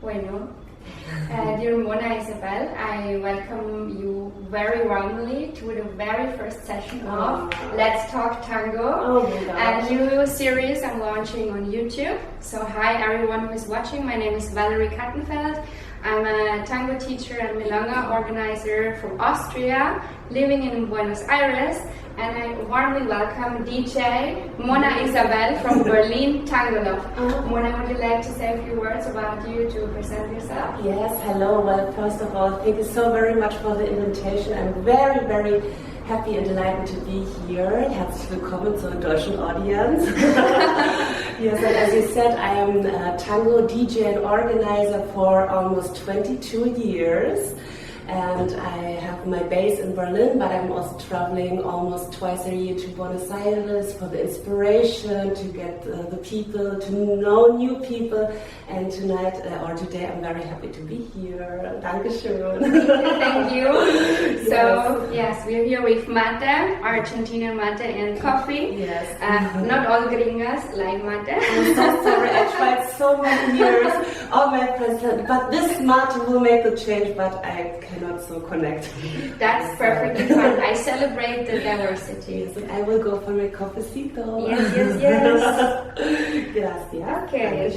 Bueno, dear Mona Isabelle, I welcome you very warmly to the very first session of Let's Talk Tango, a new series I'm launching on YouTube. So hi everyone who is watching, my name is Valerie Kattenfeld. I'm a tango teacher and Milonga organizer from Austria, living in Buenos Aires, and I warmly welcome DJ Mona Isabelle from Berlin, Tangoloft. Mona, would you like to say a few words about you to present yourself? Yes, hello. Well, first of all, thank you so very much for the invitation. I'm very, very happy and delighted to be here. Herzlich willkommen zur deutschen audience. Yes, and as you said, I am a tango DJ and organizer for almost 22 years. And I have my base in Berlin, but I'm also traveling almost twice a year to Buenos Aires for the inspiration, to get the people, to know new people. And tonight, or today, I'm very happy to be here. Dankeschön. Thank you. So, yes, we're here with mate, Argentinian mate and coffee. Yes. Not all gringas like mate. I'm so sorry, I tried so many years, all my friends, but this mate will make the change, but I cannot so connect. That's perfectly fine. I celebrate the diversity. Yes, and I will go for my cafecito. Yes. Gracias. Okay.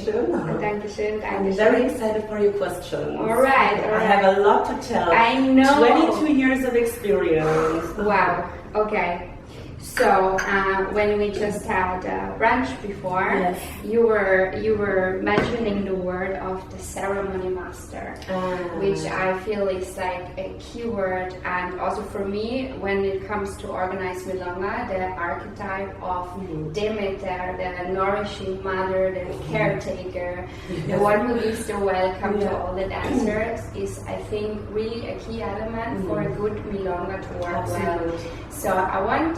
Dankeschön. I'm very excited for your questions. All right. I have a lot to tell. I know. 22 years of experience. Wow. Okay. So when we just had brunch before, yes. you were mentioning the word of the ceremony master, which I feel is like a key word, and also for me when it comes to organize Milonga, the archetype of Demeter, the nourishing mother, the caretaker, the one who gives the welcome to all the dancers, is I think really a key element for a good Milonga to work well. So I want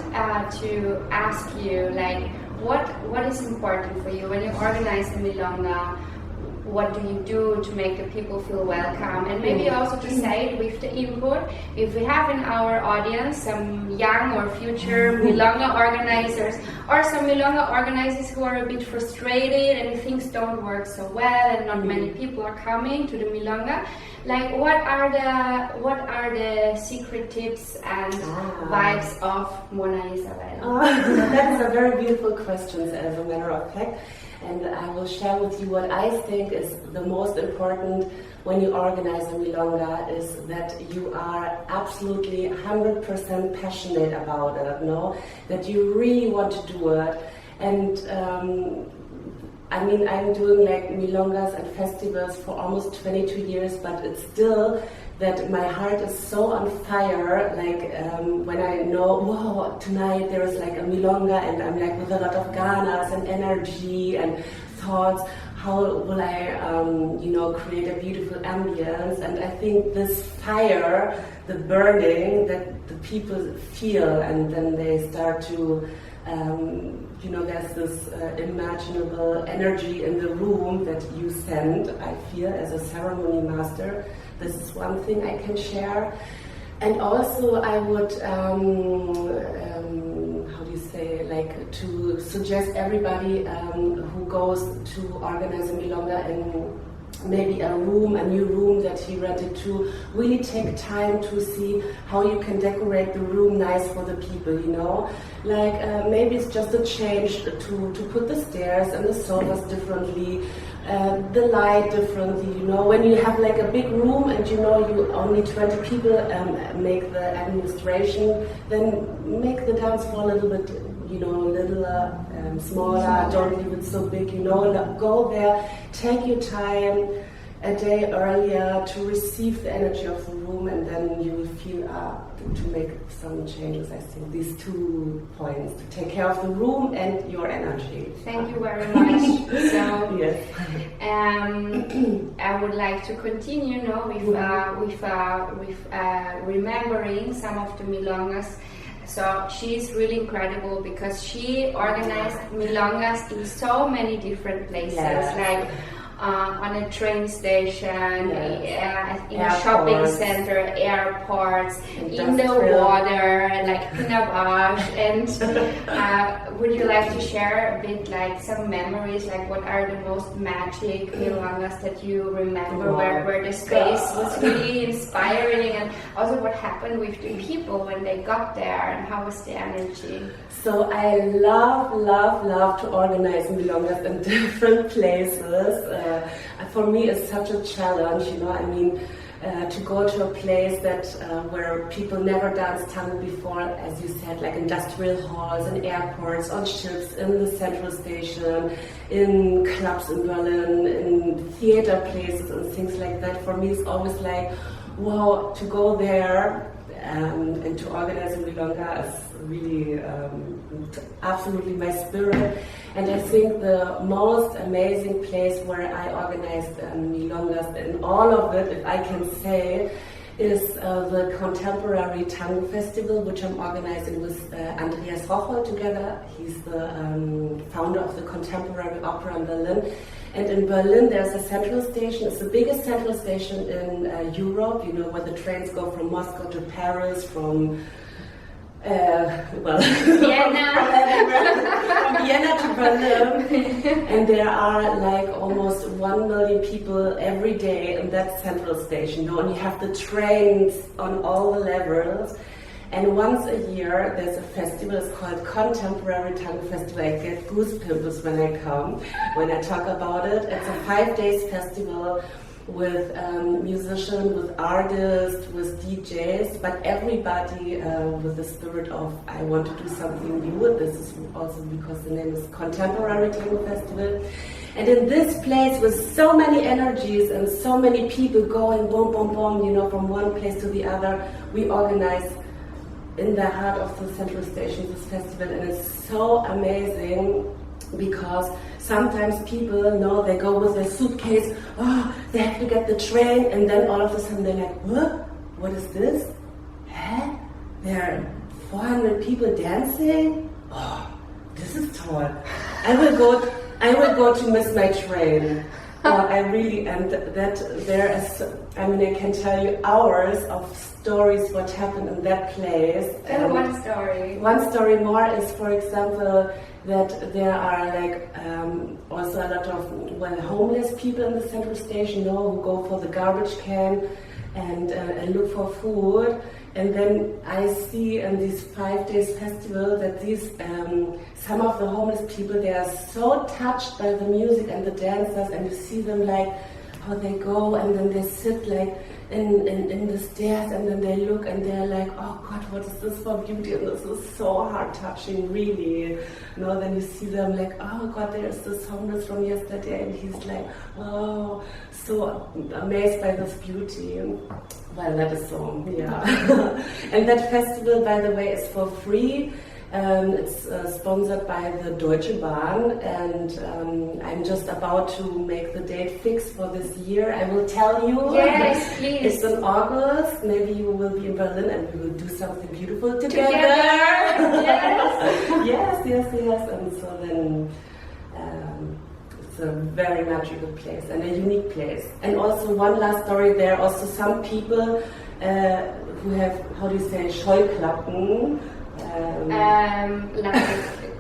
to ask you, like, what is important for you when you organize the Milonga? What do you do to make the people feel welcome? And maybe also to say it with the input, if we have in our audience some young or future Milonga organizers, or some Milonga organizers who are a bit frustrated and things don't work so well and not many people are coming to the Milonga, like what are the secret tips and vibes of Mona Isabelle? That is a very beautiful question, as a matter of fact. And I will share with you what I think is the most important when you organize a Milonga, is that you are absolutely 100% passionate about it, no? That you really want to do it. And I mean, I'm doing like Milongas and festivals for almost 22 years, but it's still that my heart is so on fire, like when I know, wow, tonight there is like a Milonga, and I'm like with a lot of ganas and energy and thoughts, how will I, create a beautiful ambience. And I think this fire, the burning that the people feel, and then they start to, there's this imaginable energy in the room that you send, I feel, as a ceremony master. This is one thing I can share. And also I would, to suggest everybody who goes to organize a Milonga in maybe a new room that he rented, to really take time to see how you can decorate the room nice for the people, Like maybe it's just a change to put the stairs and the sofas differently, the light differently, When you have like a big room and you only 20 people make the administration, then make the dance floor a little bit, littler, smaller, don't leave it so big, Go there, take your time a day earlier to receive the energy of the room, and then you will feel to make some changes. I think these 2 points, to take care of the room and your energy. Thank you very much. So, yes. I would like to continue with remembering some of the Milongas. So she's really incredible because she organized Milongas in so many different places, like on a train station, in a Airports. shopping center, airports, in the Industrial. water, like in a bush. And would you like to share a bit, like some memories, like what are the most magic milongas that you remember, where the space was really inspiring, and also what happened with the people when they got there, and how was the energy? So I love to organize milongas in different places. For me, it's such a challenge, you know. I mean, to go to a place that where people never danced tango before, as you said, like industrial halls and airports, on ships, in the central station, in clubs in Berlin, in theater places and things like that. For me, it's always like, wow, to go there and to organize a milonga is really absolutely my spirit. And I think the most amazing place where I organized milongas, and all of it, if I can say, is the Contemporary Tango Festival, which I'm organizing with Andreas Rochow together. He's the founder of the Contemporary Opera in Berlin. And in Berlin, there's a central station. It's the biggest central station in Europe, you know, where the trains go from Moscow to Paris, from Vienna. from Vienna to Berlin. And there are like almost 1 million people every day in that central station, you know, and you have the trains on all the levels. And once a year, there's a festival. It's called Contemporary Tango Festival. I get goosebumps when I come, when I talk about it. It's a 5 days festival with musicians, with artists, with DJs, but everybody with the spirit of, I want to do something new. This is also because the name is Contemporary Tango Festival. And in this place with so many energies and so many people going boom, boom, boom, you know, from one place to the other, we organize in the heart of the central station this festival, and it's so amazing because sometimes people know they go with their suitcase, they have to get the train, and then all of a sudden they're like, what is this? Huh? There are 400 people dancing? This is tall. I will go to miss my train. I really, and that there is, I mean, I can tell you hours of stories what happened in that place. Tell one story. One story more is, for example, that there are like also a lot of homeless people in the central station, you know, who go for the garbage can and look for food. And then I see in this 5 days festival that these some of the homeless people, they are so touched by the music and the dancers, and you see them like how they go and then they sit like in the stairs, and then they look and they're like, oh God, what is this for beauty? And this is so heart touching, really. You know, then you see them like, oh God, there's this homeless from yesterday, and he's like, oh, so amazed by this beauty. Well, that is so, yeah. And that festival, by the way, is for free. It's sponsored by the Deutsche Bahn, and I'm just about to make the date fix for this year. I will tell you. Yes, please. It's in August. Maybe you will be in Berlin and we will do something beautiful together. Yes. yes. And so then it's a very magical place and a unique place. And also one last story, there are also some people who have, how do you say, Scheuklappen. Like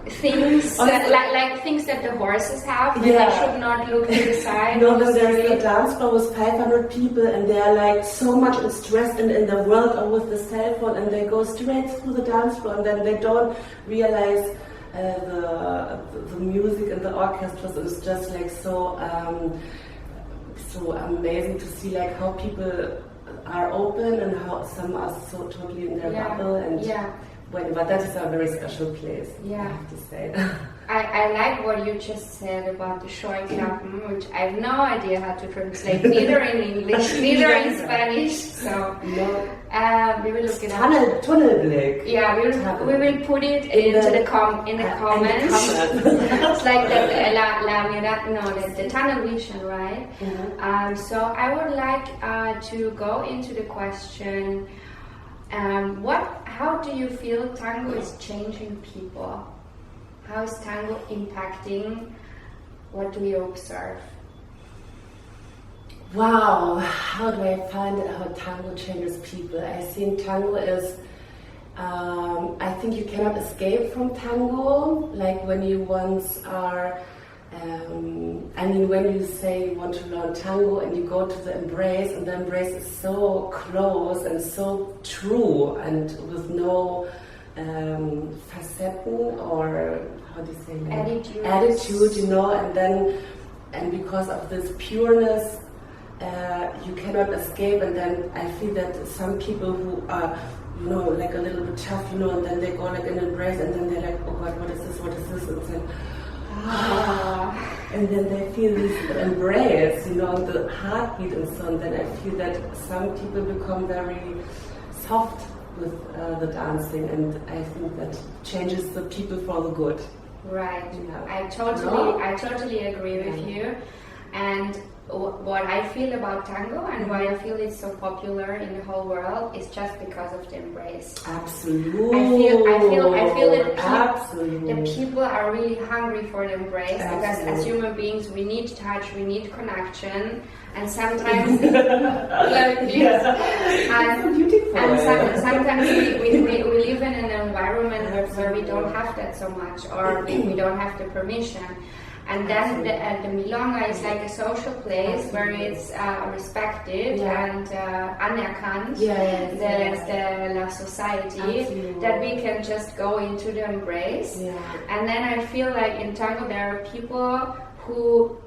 things like things that the horses have, but they should not look to the side. No, then there's a dance floor with 500 people, and they're like so much stressed and in the world or with the cell phone, and they go straight through the dance floor, and then they don't realize the music and the orchestras. Is just like so amazing to see like how people are open and how some are so totally in their bubble and. But that is a very special place, I have to say. I like what you just said about the Scheuklappen, which I have no idea how to translate, neither in English, neither in Spanish. So we will look it up. Tunnelblick. Yeah, we will put it into the comments. It's like the tunnel vision, right? Mm-hmm. So I would like to go into the question. How do you feel tango is changing people? How is tango impacting? What do you observe? Wow, how do I find how tango changes people? I think tango is, I think you cannot escape from tango, like when you once are, I mean when you say you want to learn tango and you go to the embrace, and the embrace is so close and so true and with no facetten or how do you say that? Attitude, you know, and because of this pureness, you cannot escape. And then I feel that some people who are, you know, like a little bit tough, you know, and then they go like in embrace, and then they're like, oh God, what is this? And then, and then they feel this embrace, you know, the heartbeat and so on. Then I feel that some people become very soft with the dancing, and I think that changes the people for the good. Right. Yeah. I totally agree with you. And what I feel about tango and why I feel it's so popular in the whole world is just because of the embrace. Absolutely. I feel that people are really hungry for the embrace. Absolutely. Because as human beings we need touch, we need connection, and sometimes sometimes we live in an environment where we don't have that so much, or we don't have the permission. And then the Milonga is like a social place where it's respected and anerkannt, the society, that we can just go into the embrace. Yeah. And then I feel like in tango there are people who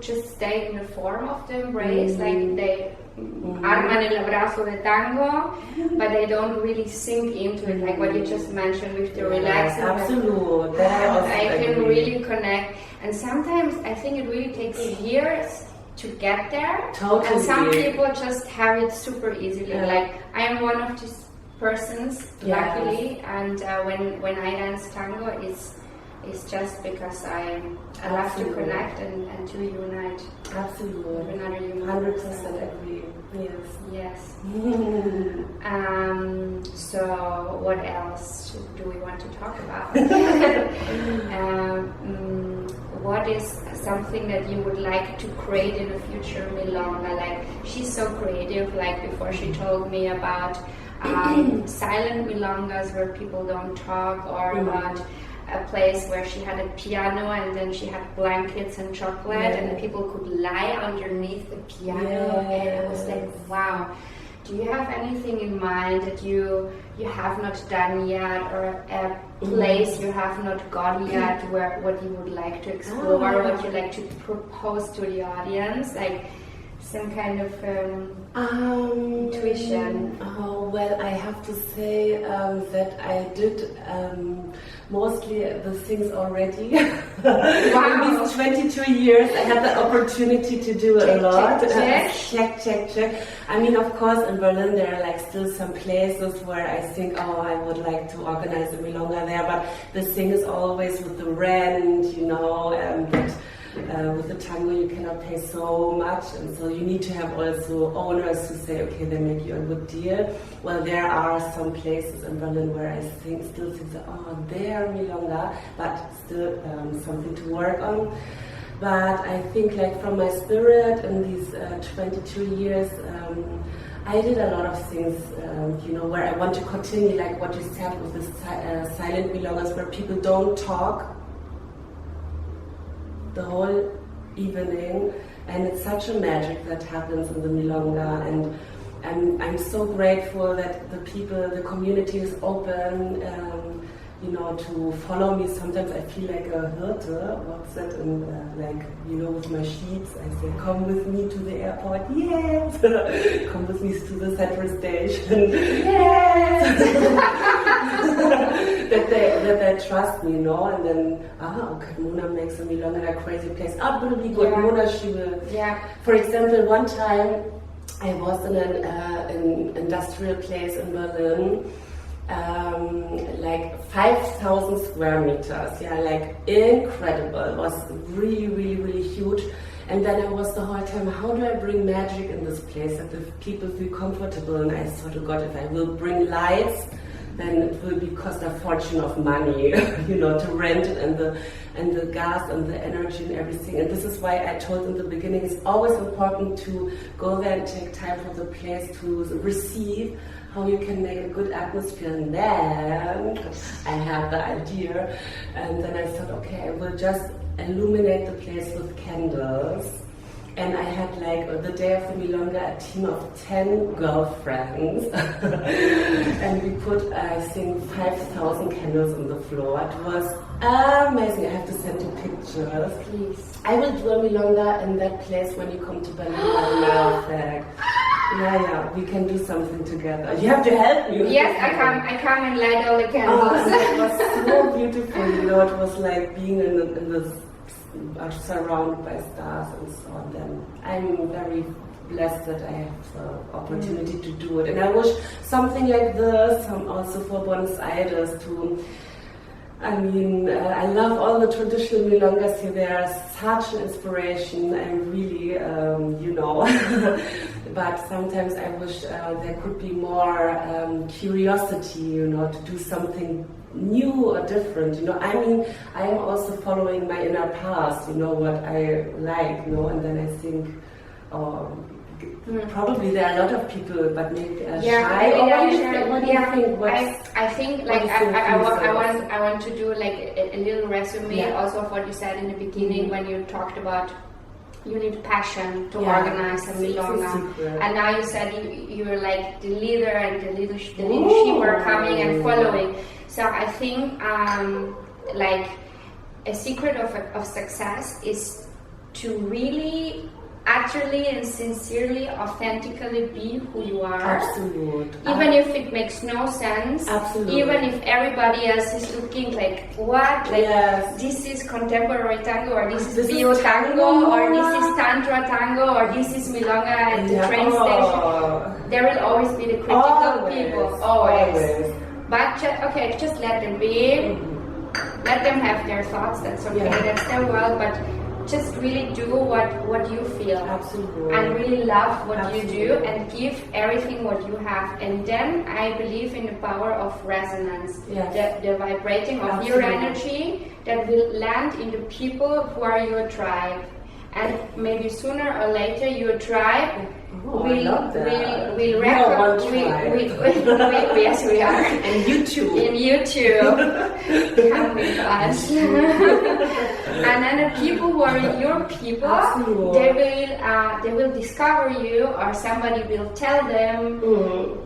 just stay in the form of the embrace, like they arman el abrazo de tango, but they don't really sink into it, like what you just mentioned with the relaxing. Absolutely. I can really connect. And sometimes I think it really takes years to get there. Totally. And some people just have it super easily. Yeah. Like I am one of these persons, luckily, and when I dance tango, it's just because I love to connect and to unite. Absolutely. With another human. 100% agree. Yes. So what else do we want to talk about? What is something that you would like to create in the future Milonga? Like, she's so creative, like before she told me about silent Milongas where people don't talk, or about a place where she had a piano and then she had blankets and chocolate and the people could lie underneath the piano, and I was like, wow. Do you have anything in mind that you have not done yet, or a place you have not gone yet, where what you would like to explore, what you like to propose to the audience, like some kind of intuition? Well, I have to say that I did mostly the things already. Wow. In these 22 years, I had the opportunity to do a lot. Check. I mean, of course, in Berlin there are like still some places where I think, I would like to organize a Milonga there, but the thing is always with the rent, you know, with the tango you cannot pay so much, and so you need to have also owners who say, okay, they make you a good deal. Well, there are some places in Berlin where I still think that, they're Milonga, but still something to work on. But I think like from my spirit in these 22 years, I did a lot of things, where I want to continue, like what you said with the silent Milongas, where people don't talk the whole evening, and it's such a magic that happens in the Milonga, and I'm so grateful that the community is open, to follow me. Sometimes I feel like a Hirte, what's that, and with my sheets, I say, come with me to the airport, yes! Come with me to the central station, yes! that they trust me, and then, okay, Mona makes a Milonga in a crazy place, it will be good, Mona, she will. Yeah. For example, one time, I was in an industrial place in Berlin, 5,000 square meters, incredible. It was really, really, really huge. And then I was the whole time, how do I bring magic in this place that the people feel comfortable? And I thought, oh God, if I will bring lights, then it will be cost a fortune of money, to rent it and the gas and the energy and everything. And this is why I told in the beginning, it's always important to go there and take time for the place to receive how you can make a good atmosphere. And then I had the idea, and then I thought, okay, I will just illuminate the place with candles. And I had the day of the Milonga, a team of 10 girlfriends. And we put, I think, 5,000 candles on the floor. It was amazing. I have to send you pictures. Please. I will do a Milonga in that place when you come to Berlin. Perfect. Yeah, we can do something together. You have to help me. Yes, I come and light all the candles. It was so beautiful, it was like being in this surrounded by stars and so on. Then I'm very blessed that I have the opportunity to do it, and I wish something like this also for Buenos Aires too. I love all the traditional milongas here. They are such an inspiration and really, but sometimes I wish there could be more curiosity, to do something new or different. I am also following my inner past, what I like, and then I think, probably there are a lot of people, but maybe shy. What do you think? I think I want to do a little resume also of what you said in the beginning when you talked about you need passion to organize a Milonga, and now you said you're like the leader and the leadership are coming and following. So I think a secret of success is to really actually and sincerely, authentically be who you are. Absolutely. Even if it makes no sense. Absolutely. Even if everybody else is looking like, what? This is contemporary tango, or this is bio tango, or this is tantra tango, or this is Milonga at the train station. There will always be the critical people. Always. But just let them be. Let them have their thoughts. That's okay. That's their world. But just really do what you feel. Absolutely. And really love what you do and give everything what you have. And then I believe in the power of resonance. The vibrating of your energy that will land in the people who are your tribe. And maybe sooner or later your tribe will yes, we are. And you too. And you too. Come with us. And then the people who are your people, they will discover you, or somebody will tell them,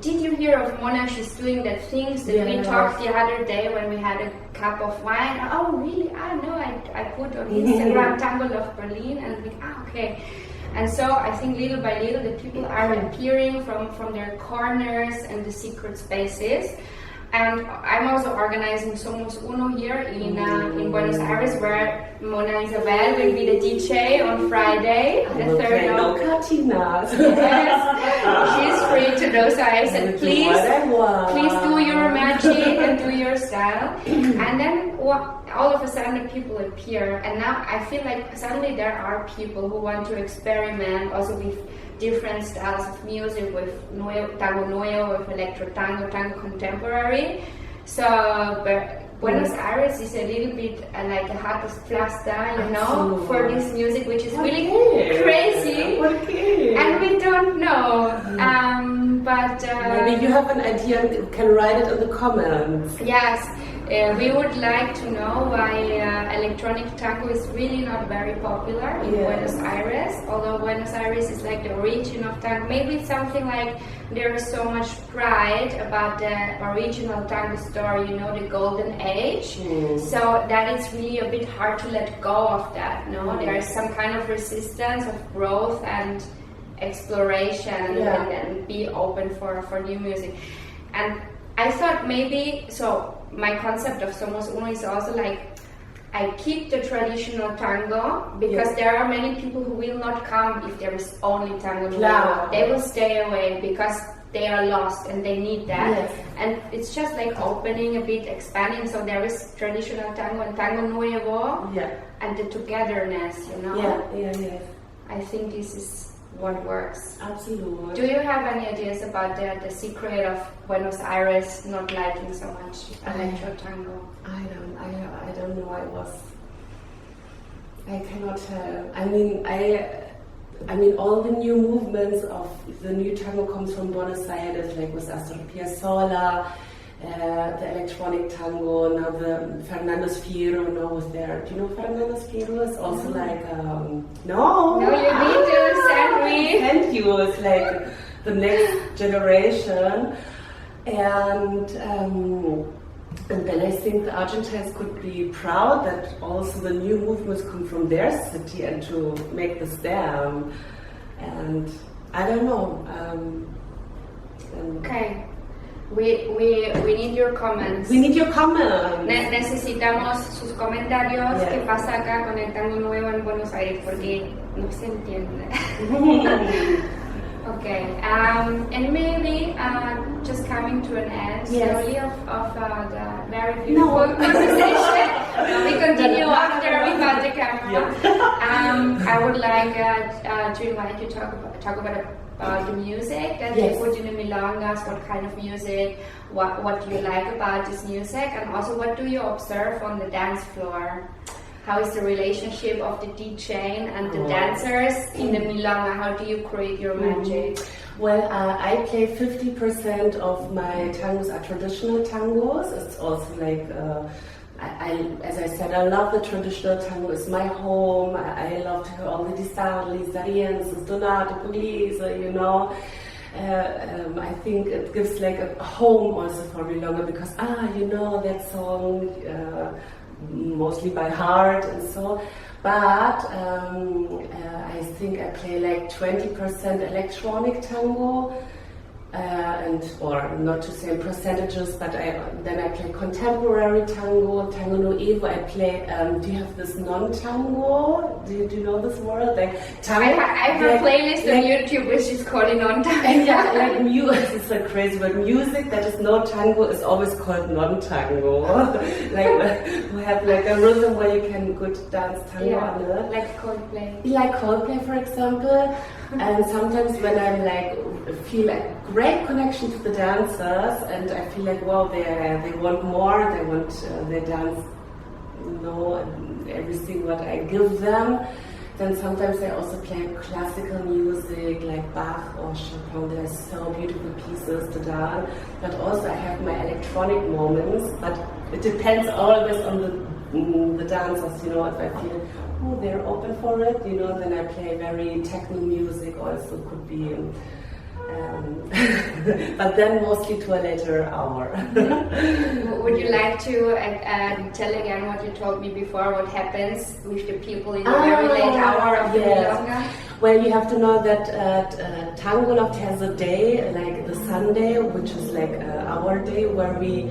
did you hear of Mona? She's doing the things that we talked the other day when we had a cup of wine. Oh, really? I know. I put on Instagram Tangoloft Berlin, and okay. And so I think little by little the people are appearing from their corners and the secret spaces. And I'm also organizing Somos Uno here in Buenos Aires, where Mona Isabelle will be the DJ on Friday, the 3rd of... No Katinas. Yes, she's free to those eyes, and please do your magic and do your style. And then all of a sudden the people appear, and now I feel like suddenly there are people who want to experiment also with different styles of music, with tango nuevo, with electro tango, tango contemporary. So Buenos Aires is a little bit like a hottest plaza, for this music, which is really crazy. And we don't know. But maybe you have an idea and you can write it in the comments. Yes. We would like to know why electronic tango is really not very popular in Buenos Aires, although Buenos Aires is like the origin of tango. Maybe it's something like there is so much pride about the original tango story, the golden age, so that it's really a bit hard to let go of that. There is some kind of resistance of growth and exploration and be open for new music. And I thought maybe, my concept of Somos Uno is also like, I keep the traditional tango, because there are many people who will not come if there is only tango nuevo. They will stay away because they are lost and they need that. And it's just like opening a bit, expanding, so there is traditional tango and tango nuevo and the togetherness, I think this is what works. Absolutely. Do you have any ideas about the secret of Buenos Aires not liking so much electro tango? I don't know. I cannot tell. I mean, all the new movements of the new tango comes from Buenos Aires, like with Astor Piazzolla, the electronic tango, now the Fernandez Fierro, now with their, do you know Fernandez Fierro? It's also like, no, you need to send me. Thank you, it's like the next generation. And then I think the Argentines could be proud that also the new movements come from their city and to make this there. And I don't know. Okay. We need your comments. We need your comments. Necesitamos sus comentarios. ¿Qué pasa acá con el tango nuevo en Buenos Aires? Porque no se entiende. Okay, and maybe just coming to an end slowly of the very beautiful conversation. We continue after we got the camera. I would like to invite you to talk about the music that you put in the Milongas, what kind of music, what you like about this music, and also what do you observe on the dance floor? How is the relationship of the DJ and the dancers in the Milonga? How do you create your magic? Well, I play 50% of my tangos are traditional tangos. It's also like, as I said, I love the traditional tango. It's my home. I love to hear all the Disarlis, Darienses, Donato, Pugliese, you know. I think it gives like a home also for Milonga because, you know that song, mostly by heart and so, but I think I play like 20% electronic tango, or not to say percentages, but then I play contemporary tango, tango nuevo. I play. Do you have this non-tango? Do you know this word? Like tango. I have a playlist on YouTube which is called non-tango. Yeah, like music. It's a crazy word. Music that is no tango is always called non-tango. Like we have like a rhythm where you can good dance tango on it. Like Coldplay. Like Coldplay, for example. And sometimes when I'm like feel a great connection to the dancers, and I feel like wow, they want more. They want they dance, you know, everything what I give them. Then sometimes I also play classical music like Bach or Chopin. There are so beautiful pieces to dance. But also I have my electronic moments. But it depends always on the dancers. You know, if I feel they're open for it, you know, then I play very techno music. Also could be. But then mostly to a later hour. Would you like to tell again what you told me before, what happens with the people in the very late hour of the Milonga? Well, you have to know that Tangoloft has a day, like the Sunday, which is like our day, where we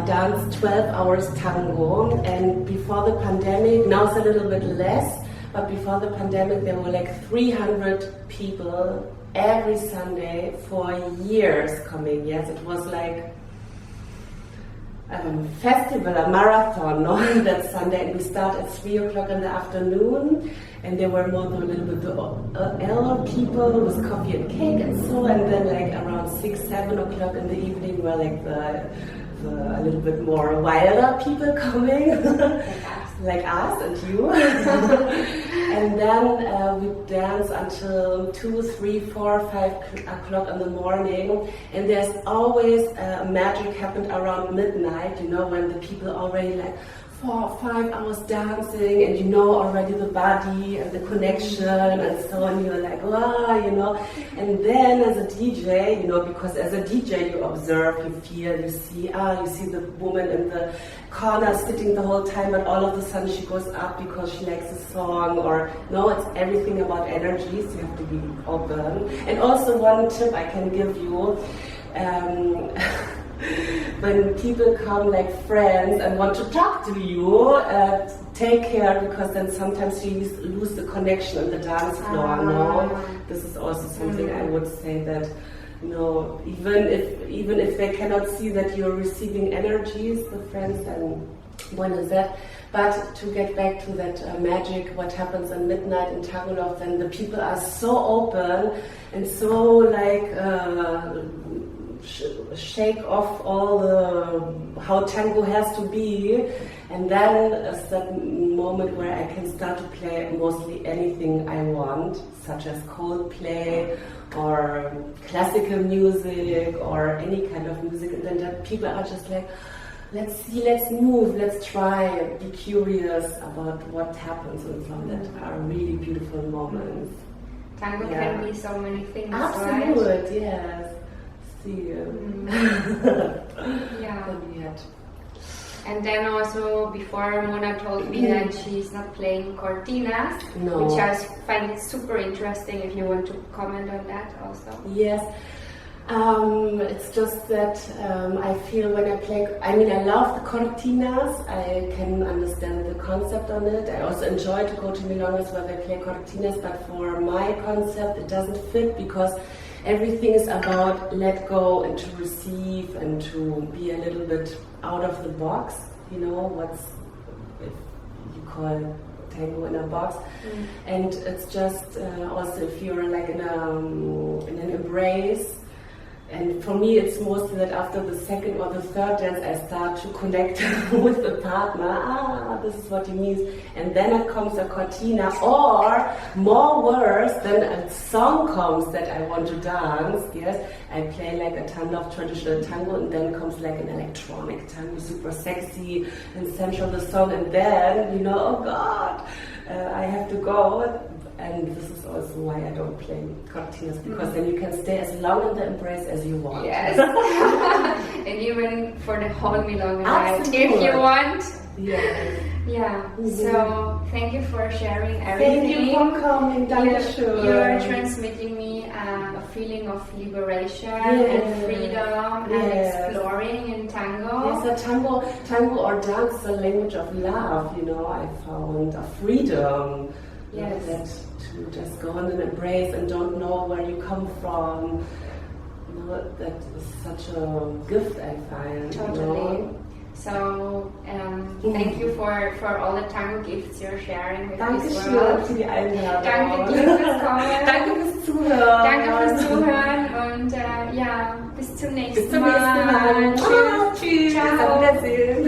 dance 12 hours tango. And before the pandemic, now it's a little bit less, but before the pandemic there were like 300 people every Sunday for years coming. Yes, it was like a festival, a marathon on that Sunday, and we start at 3 o'clock in the afternoon, and there were more than a little bit the elder people with coffee and cake and so, and then like around 6, 7 o'clock in the evening were like the a little bit more wilder people coming, like us and you. And then we dance until 2, 3, 4, 5 o'clock in the morning. And there's always magic happened around midnight, you know, when the people already like 4 or 5 hours dancing, and you know already the body and the connection and so on. You're like, wow, you know. And then as a DJ, you know, because as a DJ you observe, you feel, you see the woman in the corner sitting the whole time, and all of a sudden she goes up because she likes the song, or no, it's everything about energy, so you have to be open. And also one tip I can give you, when people come like friends and want to talk to you, take care, because then sometimes you lose the connection on the dance floor. No, this is also something I would say that, you know, even if they cannot see that you're receiving energies, the friends, then when is that? But to get back to that magic, what happens at midnight in Tangoloft, then the people are so open and so like shake off all the how tango has to be, and then is that moment where I can start to play mostly anything I want, such as Coldplay or classical music or any kind of music, and then that people are just like, let's see, let's move, let's try, be curious about what happens, and from that are really beautiful moments. Tango can be so many things, absolutely, right? Yes. Yeah. And then also before Mona told me that she's not playing cortinas, which I find it super interesting. If you want to comment on that also. Yes. It's just that I feel when I play, I mean, I love the cortinas, I can understand the concept on it. I also enjoy to go to Milongas where they play cortinas, but for my concept it doesn't fit, because everything is about let go and to receive and to be a little bit out of the box, you know, what's, if you call tango in a box. And it's just also if you're like in an embrace. And for me, it's mostly that after the second or the third dance, I start to connect with the partner. This is what he means. And then it comes a cortina, or more worse, then a song comes that I want to dance. Yes, I play like a Tangoloft traditional tango, and then comes like an electronic tango, super sexy and sensual, the song. And then, you know, oh God, I have to go. And this is also why I don't play cortinas, because then you can stay as long in the embrace as you want. Yes. And even for the whole Milonga night, if you want. Yes. Yeah. So thank you for sharing everything. Thank you for coming. You're transmitting me a feeling of liberation and freedom and exploring in tango. Yes, tango or dance is a language of love. You know, I found a freedom. Yes. That to just go in an embrace and don't know where you come from. You know, that is such a gift, I find. Totally. You know? So, thank you for all the tango gifts you're sharing with this Dankeschön world. für die Einladung. Danke dir fürs Kommen. Danke fürs Zuhören. Danke fürs Zuhören und ja, bis zum nächsten Mal. Bis zum nächsten Mal. Tschüss. Tschüss. Ciao. Auf Wiedersehen.